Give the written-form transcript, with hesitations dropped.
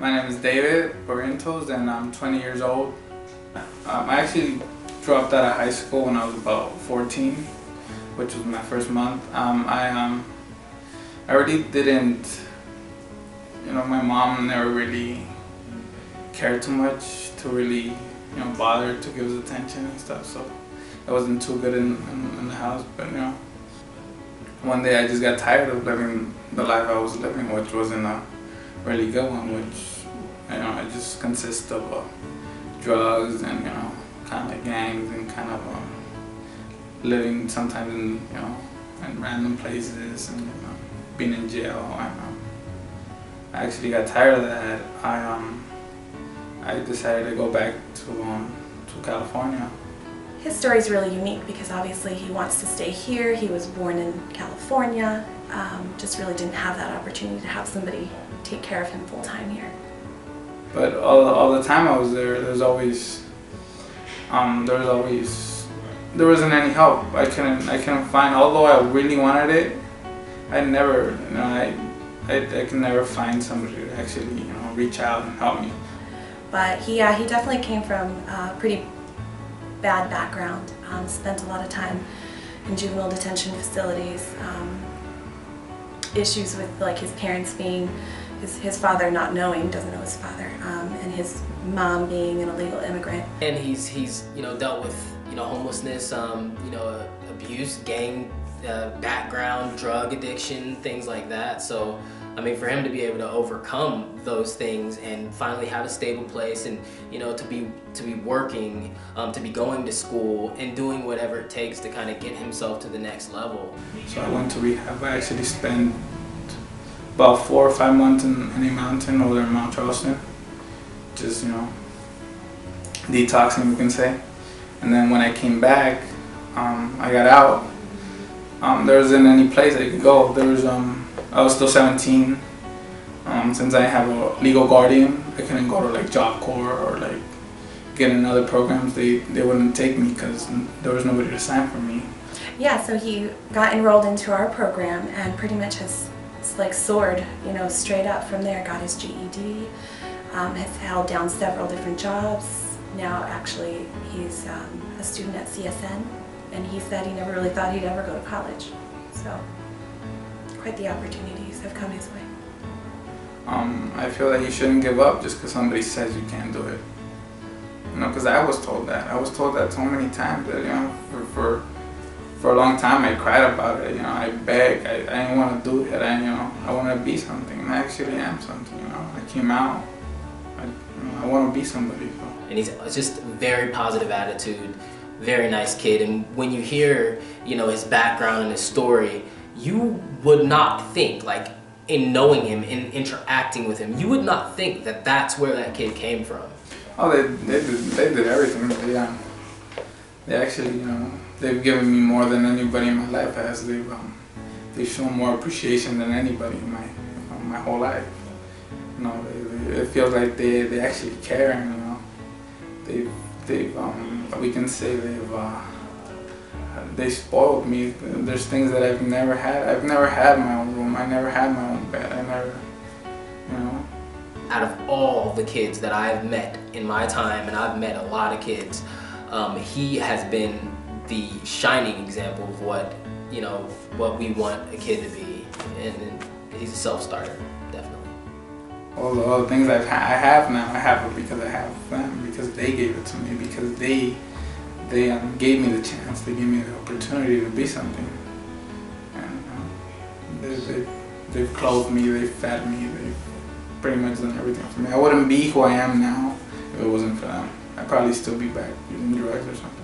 My name is David Barrientos and I'm 20 years old. I actually dropped out of high school when I was about 14, which was my first month. I really didn't, my mom never really cared too much to really, bother to give us attention and stuff, so I wasn't too good in the house, but one day I just got tired of living the life I was living, which wasn't a really good one, which, it just consists of drugs and, kind of like gangs and kind of living sometimes in random places and being in jail. And I actually got tired of that. I decided to go back to California. His story is really unique because obviously he wants to stay here. He was born in California, just really didn't have that opportunity to have somebody take care of him full time here. But all the time I was there, there wasn't any help. I couldn't find. Although I really wanted it, I never, I can never find somebody to actually, reach out and help me. But he definitely came from a pretty bad background. Spent a lot of time in juvenile detention facilities. Issues with like his parents being, his father not knowing, doesn't know his father, and his mom being an illegal immigrant. And he's dealt with homelessness, abuse, gang background, drug addiction, things like that. So I mean, for him to be able to overcome those things and finally have a stable place, and to be working, to be going to school and doing whatever it takes to kind of get himself to the next level. So I went to rehab. I actually spent about 4 or 5 months in a mountain over there in Mount Charleston, just detoxing, we can say. And then when I came back, I got out. There wasn't any place I could go. I was still 17. Since I have a legal guardian, I couldn't go to like Job Corps or like get in other programs. They wouldn't take me because there was nobody to sign for me. Yeah, so he got enrolled into our program and pretty much has like soared, straight up from there. Got his GED, has held down several different jobs. Now actually he's a student at CSN, and he said he never really thought he'd ever go to college. So quite the opportunities have come his way. I feel that you shouldn't give up just because somebody says you can't do it. Because I was told that. I was told that so many times that, for a long time I cried about it. I begged. I didn't want to do it. I want to be something, and I actually am something. I came out. I want to be somebody. So. And he's just a very positive attitude, very nice kid. And when you hear, his background and his story, you would not think, like, in knowing him, in interacting with him, you would not think that that's where that kid came from. Oh, they did everything. They actually, they've given me more than anybody in my life has. They've shown more appreciation than anybody in my whole life. It feels like they actually care, and we can say they spoiled me. There's things that I've never had. I've never had my own room. I never had my own bed. I never, Out of all the kids that I've met in my time, and I've met a lot of kids, he has been the shining example of what we want a kid to be, and he's a self-starter, definitely. All the things I have now, I have it because I have them, because they gave it to me, because they gave me the chance, they gave me the opportunity to be something. And they've clothed me, they've fed me, they've pretty much done everything for me. I wouldn't be who I am now if it wasn't for them. I'd probably still be back using drugs or something.